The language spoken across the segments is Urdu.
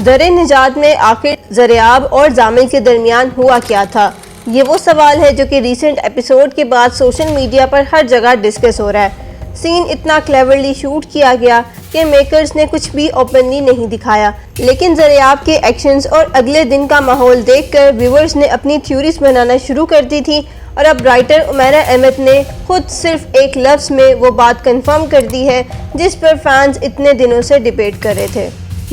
در نجات میں آخر زریاب اور زامل کے درمیان ہوا کیا تھا؟ یہ وہ سوال ہے جو کہ ریسنٹ ایپیسوڈ کے بعد سوشل میڈیا پر ہر جگہ ڈسکس ہو رہا ہے۔ سین اتنا کلیورلی شوٹ کیا گیا کہ میکرز نے کچھ بھی اوپنلی نہیں دکھایا، لیکن زریاب کے ایکشنز اور اگلے دن کا ماحول دیکھ کر ویورز نے اپنی تھیوریز بنانا شروع کر دی تھی، اور اب رائٹر عمیرہ احمد نے خود صرف ایک لفظ میں وہ بات کنفرم کر دی ہے جس پر فینز اتنے دنوں سے ڈیبیٹ کر رہے تھے۔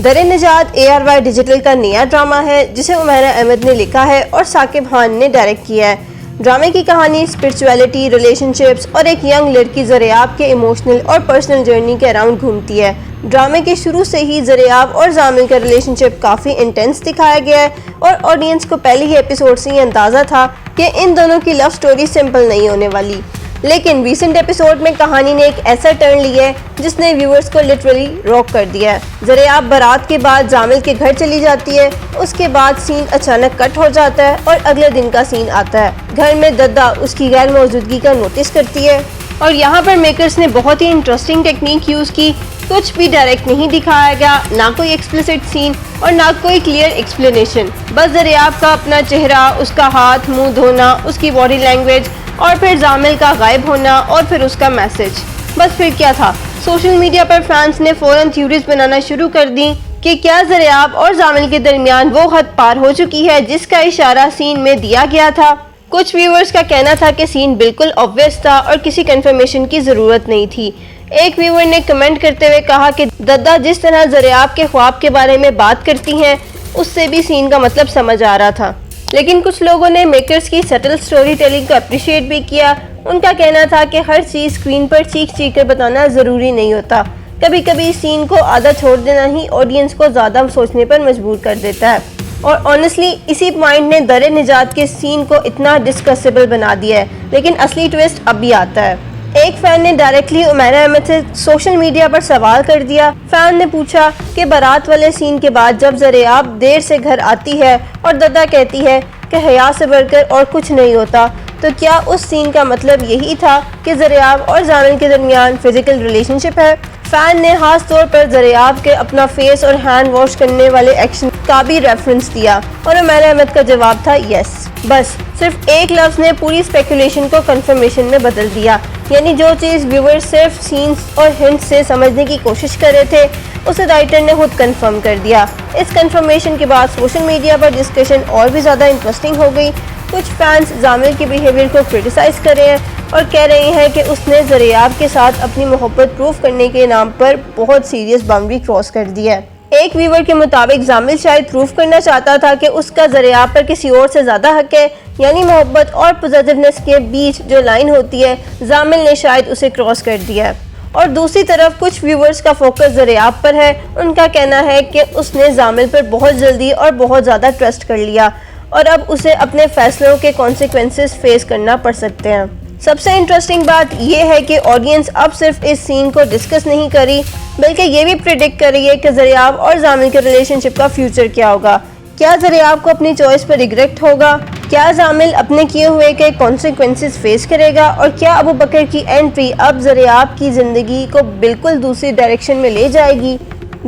در نجات ARY ڈیجیٹل کا نیا ڈرامہ ہے جسے عمیرہ احمد نے لکھا ہے اور ثاقب خان نے ڈائریکٹ کیا ہے۔ ڈرامے کی کہانی اسپرچویلٹی، ریلیشن شپس اور ایک ینگ لڑکی زریاب کے ایموشنل اور پرسنل جرنی کے اراؤنڈ گھومتی ہے۔ ڈرامے کے شروع سے ہی زریاب اور زامل کا ریلیشن شپ کافی انٹینس دکھایا گیا ہے، اور آڈینس کو پہلے ہی ایپیسوڈ سے یہ اندازہ تھا کہ ان دونوں کی لو سٹوری سمپل نہیں ہونے والی۔ لیکن ریسنٹ ایپیسوڈ میں کہانی نے ایک ایسا ٹرن لیا ہے جس نے ویورز کو لٹرلی راک کر دیا ہے۔ زریاب بارات کے بعد زامل کے گھر چلی جاتی ہے، اس کے بعد سین اچانک کٹ ہو جاتا ہے اور اگلے دن کا سین آتا ہے۔ گھر میں ددا اس کی غیر موجودگی کا نوٹس کرتی ہے، اور یہاں پر میکرز نے بہت ہی انٹرسٹنگ ٹیکنیک یوز کی۔ کچھ بھی ڈائریکٹ نہیں دکھایا گیا، نہ کوئی ایکسپلیسٹ سین اور نہ کوئی کلیئر ایکسپلینیشن، بس زریاب کا اپنا چہرہ، اس کا ہاتھ منہ دھونا، اس کی باڈی لینگویج، اور پھر زامل کا غائب ہونا، اور پھر اس کا میسج۔ بس پھر کیا تھا؟ سوشل میڈیا پر فینس نے فوراً تھیوریز بنانا شروع کر دی کہ کیا زریاب اور زامل کے درمیان وہ حد پار ہو چکی ہے جس کا اشارہ سین میں دیا گیا تھا۔ کچھ ویورز کا کہنا تھا کہ سین بالکل obvious تھا اور کسی کنفرمیشن کی ضرورت نہیں تھی۔ ایک ویور نے کمنٹ کرتے ہوئے کہا کہ ددا جس طرح زریاب کے خواب کے بارے میں بات کرتی ہیں اس سے بھی سین کا مطلب سمجھ آ رہا تھا۔ لیکن کچھ لوگوں نے میکرز کی سٹل سٹوری ٹیلنگ کو اپریشیٹ بھی کیا۔ ان کا کہنا تھا کہ ہر چیز اسکرین پر چیخ چیخ کر بتانا ضروری نہیں ہوتا، کبھی کبھی سین کو آدھا چھوڑ دینا ہی آڈینس کو زیادہ سوچنے پر مجبور کر دیتا ہے۔ اور آنیسٹلی اسی پوائنٹ نے در نجات کے سین کو اتنا ڈسکسیبل بنا دیا ہے، لیکن اصلی ٹویسٹ اب بھی آتا ہے۔ ایک فین نے ڈائریکٹلی عمیرہ احمد سے سوشل میڈیا پر سوال کر دیا۔ فین نے پوچھا کہ بارات والے سین کے بعد جب زریاب دیر سے گھر آتی ہے اور ددا کہتی ہے کہ حیا سے بڑھ کر اور کچھ نہیں ہوتا، تو کیا اس سین کا مطلب یہی تھا کہ زریاب اور زامل کے درمیان فزیکل ریلیشن شپ ہے؟ فین نے خاص طور پر زریاب کے اپنا فیس اور ہینڈ واش کرنے والے ایکشن کا بھی ریفرنس دیا، اور عمیرہ احمد کا جواب تھا یس۔ بس صرف ایک لفظ نے پوری اسپیکولیشن کو کنفرمیشن میں بدل دیا، یعنی جو چیز ویور صرف سینز اور ہنٹ سے سمجھنے کی کوشش کر رہے تھے اسے رائٹر نے خود کنفرم کر دیا۔ اس کنفرمیشن کے بعد سوشل میڈیا پر ڈسکشن اور بھی زیادہ انٹرسٹنگ ہو گئی۔ کچھ فینس زامل کے بیہیویئر کو کرٹیسائز کر رہے ہیں اور کہہ رہے ہیں کہ اس نے زریاب کے ساتھ اپنی محبت پروف کرنے کے نام پر بہت سیریس باؤنڈری کراس کر دی ہے۔ ایک ویور کے مطابق زامل شاید پروف کرنا چاہتا تھا کہ اس کا زریاب پر کسی اور سے زیادہ حق ہے، یعنی محبت اور پوزیسیونیس کے بیچ جو لائن ہوتی ہے زامل نے شاید اسے کراس کر دیا ہے۔ اور دوسری طرف کچھ ویورز کا فوکس زریاب پر ہے۔ ان کا کہنا ہے کہ اس نے زامل پر بہت جلدی اور بہت زیادہ ٹرسٹ کر لیا، اور اب اسے اپنے فیصلوں کے کانسیکوینسز فیس کرنا پڑ سکتے ہیں۔ سب سے انٹرسٹنگ بات یہ ہے کہ آڈینس اب صرف اس سین کو ڈسکس نہیں کر رہی بلکہ یہ بھی پریڈکٹ کر رہی ہے کہ زریاب اور زامل کے ریلیشن شپ کا فیوچر کیا ہوگا۔ کیا زریاب کو اپنی چوائس پر ریگریٹ ہوگا؟ کیا زامل اپنے کیے ہوئے کے کانسیکوینسز فیس کرے گا؟ اور کیا ابو بکر کی انٹری اب زریاب کی زندگی کو بالکل دوسری ڈائریکشن میں لے جائے گی؟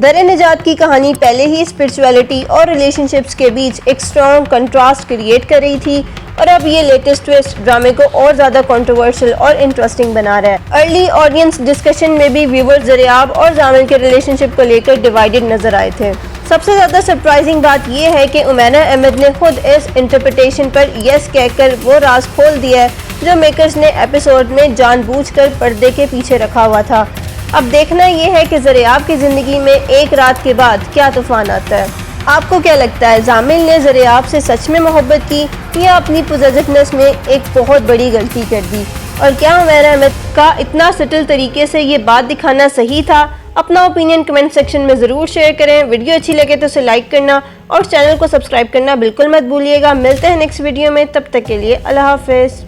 در نجات کی کہانی پہلے ہی اسپرچویلٹی اور ریلیشن شپس کے بیچ ایک اسٹرانگ کنٹراسٹ کریٹ کر رہی تھی، اور اب یہ لیٹسٹ ٹویسٹ ڈرامے کو اور زیادہ کنٹروورشل اور انٹرسٹنگ بنا رہا ہے۔ ارلی آڈینس ڈسکشن میں بھی ویور زریاب اور زامل کے ریلیشن شپ کو لے کر ڈیوائیڈڈ نظر آئے تھے۔ سب سے زیادہ سرپرائزنگ بات یہ ہے کہ عمیرہ احمد نے خود اس انٹرپریٹیشن پر یس کہہ کر وہ راز کھول دیا ہے جو میکرز نے ایپیسوڈ میں جان بوجھ کر پردے کے پیچھے رکھا ہوا تھا۔ اب دیکھنا یہ ہے کہ زریاب کی زندگی میں ایک رات کے بعد کیا طوفان آتا ہے۔ آپ کو کیا لگتا ہے، زامل نے زریاب سے سچ میں محبت کی یا اپنی پوزیسیونیس میں ایک بہت بڑی غلطی کر دی؟ اور کیا عمیرہ احمد کا اتنا سٹل طریقے سے یہ بات دکھانا صحیح تھا؟ اپنا اوپینین کمنٹ سیکشن میں ضرور شیئر کریں۔ ویڈیو اچھی لگے تو اسے لائک کرنا اور چینل کو سبسکرائب کرنا بالکل مت بھولیے گا۔ ملتے ہیں نیکسٹ ویڈیو میں، تب تک کے لیے اللہ حافظ۔